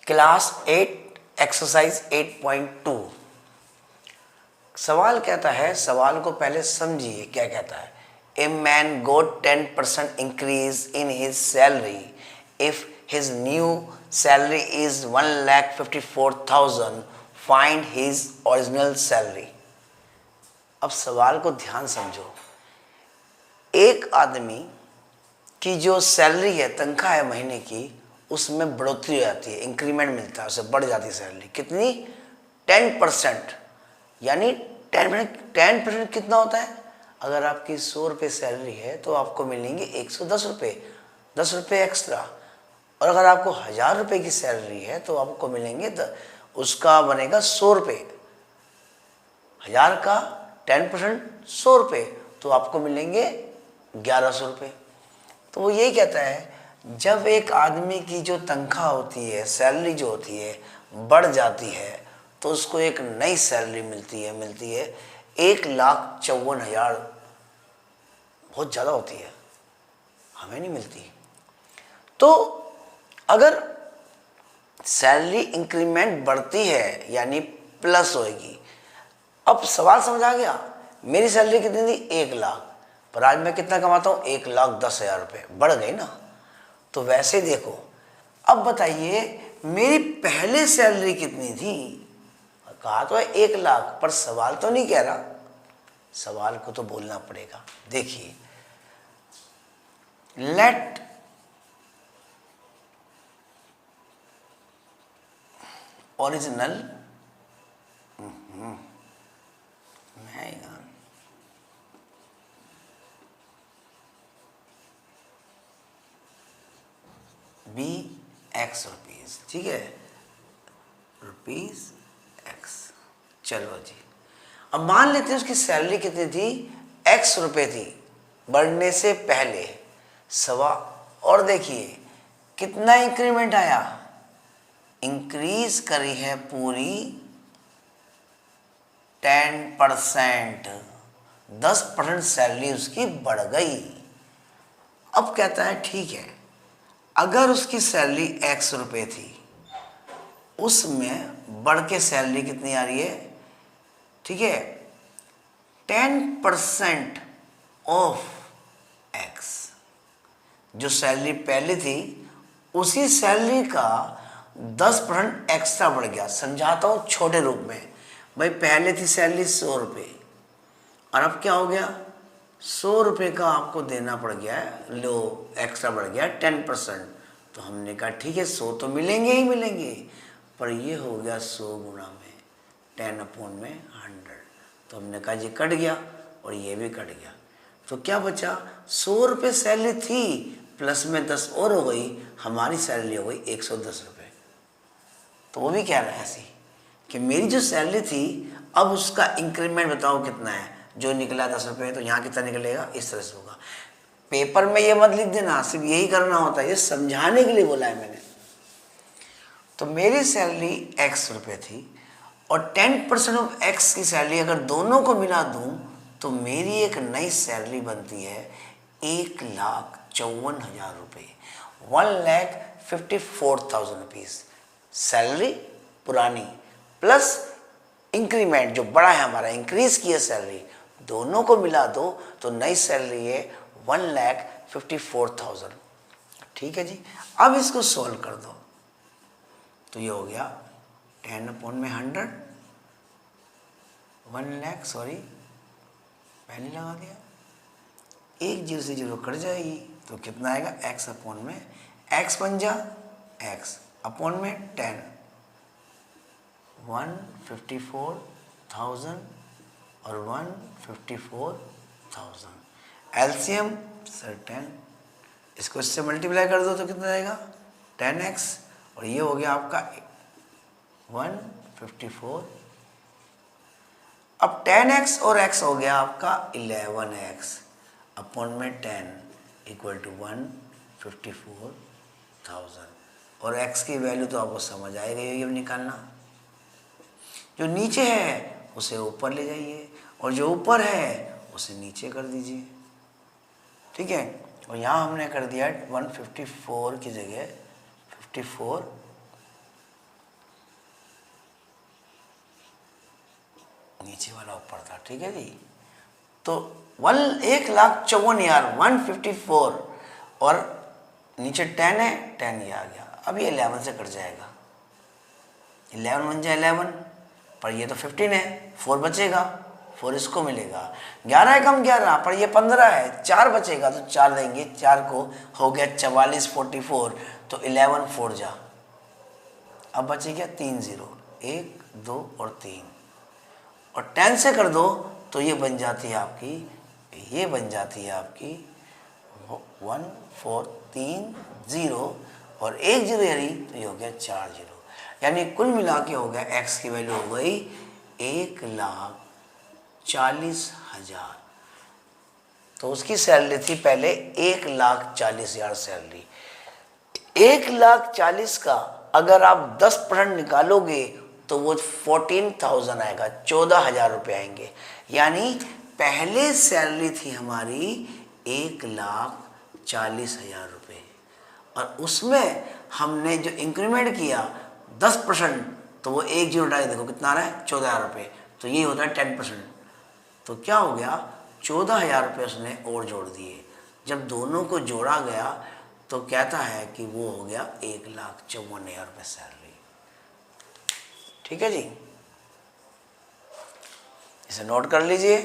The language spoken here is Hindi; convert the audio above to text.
Class 8 exercise 8.2। सवाल कहता है, सवाल को पहले समझिए क्या कहता है। A man got 10% increase in his salary if his new salary is 1,54,000, find his original salary. अब सवाल को ध्यान समझो। एक आदमी की जो सैलरी है, तनख्वाह है महीने की, उसमें बढ़ोतरी हो जाती है, इंक्रीमेंट मिलता है, उसे बढ़ जाती है सैलरी। कितनी? 10%। यानी 10% कितना होता है? अगर आपकी 100 रुपये सैलरी है तो आपको मिलेंगे 110 रुपये, 10 रुपये एक्स्ट्रा। और अगर आपको 1000 रुपये की सैलरी है तो आपको मिलेंगे उसका बनेगा 100 रुपये। 1000 का 10% 100 रुपये, तो आपको मिलेंगे 1100 रुपये। तो वो यही कहता है, जब एक आदमी की जो तनख्वाह होती है, सैलरी जो होती है, बढ़ जाती है तो उसको एक नई सैलरी मिलती है 1,54,000। बहुत ज़्यादा होती है, हमें नहीं मिलती। तो अगर सैलरी इंक्रीमेंट बढ़ती है यानी प्लस होएगी। अब सवाल समझ आ गया। मेरी सैलरी कितनी थी? 1 लाख, पर आज मैं कितना कमाता हूँ? 1,10,000 रुपये। बढ़ गई ना। तो वैसे देखो, अब बताइए मेरी पहले सैलरी कितनी थी? कहा तो है 1 लाख, पर सवाल तो नहीं कह रहा। सवाल को तो बोलना पड़ेगा। देखिए, let original be X rupees. ठीक है, रुपीज एक्स। चलो जी, अब मान लेते हैं उसकी सैलरी कितनी थी? एक्स रुपये थी बढ़ने से पहले। और देखिए कितना इंक्रीमेंट आया। इंक्रीज करी है पूरी 10%, 10% सैलरी उसकी बढ़ गई। अब कहता है ठीक है, अगर उसकी सैलरी एक्स रुपये थी, उसमें बढ़ के सैलरी कितनी आ रही है? ठीक है, 10% ऑफ एक्स। जो सैलरी पहले थी उसी सैलरी का 10% एक्स्ट्रा बढ़ गया। समझाता हूँ छोटे रूप में। भाई पहले थी सैलरी 100 रुपये, और अब क्या हो गया? 100 रुपये का आपको देना पड़ गया है, लो एक्स्ट्रा बढ़ गया 10%। तो हमने कहा ठीक है, 100 तो मिलेंगे ही मिलेंगे, पर ये हो गया 100 गुना में 10/100। तो हमने कहा ये कट गया और ये भी कट गया। तो क्या बचा? 100 रुपये सैलरी थी, प्लस में 10 और हो गई, हमारी सैलरी हो गई 110 रुपये। तो वो भी कह रहा है ऐसी कि मेरी जो सैलरी थी, अब उसका इंक्रीमेंट बताओ कितना है? जो निकला 10 रुपये, तो यहाँ कितना निकलेगा? इस तरह से होगा। पेपर में ये मत लिख देना, सिर्फ यही करना होता है, ये समझाने के लिए बोला है मैंने। तो मेरी सैलरी एक्स रुपये थी और 10% ऑफ एक्स की सैलरी अगर दोनों को मिला दूं तो मेरी एक नई सैलरी बनती है 1,54,000 रुपये, 1,54,000 रुपीज़। सैलरी पुरानी प्लस इंक्रीमेंट जो बड़ा है हमारा, इंक्रीज की है सैलरी, दोनों को मिला दो तो नई सैलरी है 1,54,000। ठीक है जी। अब इसको सॉल्व कर दो तो ये हो गया 10/100, 1 लाख, सॉरी पहले लगा दिया, 1 0 से 0 कट जाएगी तो कितना आएगा? x/में, x बन जा x अपॉन में 10, 154,000 और 154,000। एलसीएम सर 10, इसको इससे मल्टीप्लाई कर दो तो कितना आएगा? 10x, और ये हो गया आपका 154। अब 10x और x हो गया आपका 11x अपॉन में 10 इक्वल टू 154,000। और x की वैल्यू तो आपको समझ आएगा, ये निकालना। जो नीचे है उसे ऊपर ले जाइए और जो ऊपर है उसे नीचे कर दीजिए। ठीक है, और यहाँ हमने कर दिया 154 की जगह 54 नीचे वाला ऊपर था, ठीक है जी। तो 1,54,000 154 और नीचे 10 है, 10 ये आ गया। अब ये 11 से कट जाएगा, 11 बन जाए 11, पर ये तो 15 है, 4 बचेगा, 4 इसको मिलेगा। 11 है कम 11, पर ये 15 है, 4 बचेगा तो 4 देंगे, 4 को हो गया 44 44, तो 11 4 जा। अब बचे क्या 3 0, 1 2 और 3, और 10 से कर दो तो ये बन जाती है आपकी, ये बन जाती है आपकी 1 4 3 0 और 1 0 यानी, तो ये हो गया 4 0, यानी कुल मिला के हो गया एक्स की वैल्यू हो गई 1,40,000। तो उसकी सैलरी थी पहले 1,40,000 सैलरी। 1,40,000 का अगर आप 10% निकालोगे तो वो 14,000 आएगा, 14,000 रुपये आएंगे। यानी पहले सैलरी थी हमारी 1,40,000 रुपये, और उसमें हमने जो इंक्रीमेंट किया 10%, तो वो 1 0 डाल, देखो कितना आ रहा है 14,000 रुपये, तो ये होता है 10%। तो क्या हो गया 14,000 रुपये उसने और जोड़ दिए। जब दोनों को जोड़ा गया तो कहता है कि वो हो गया 1,54,000 रुपये सैलरी। ठीक है जी, इसे नोट कर लीजिए।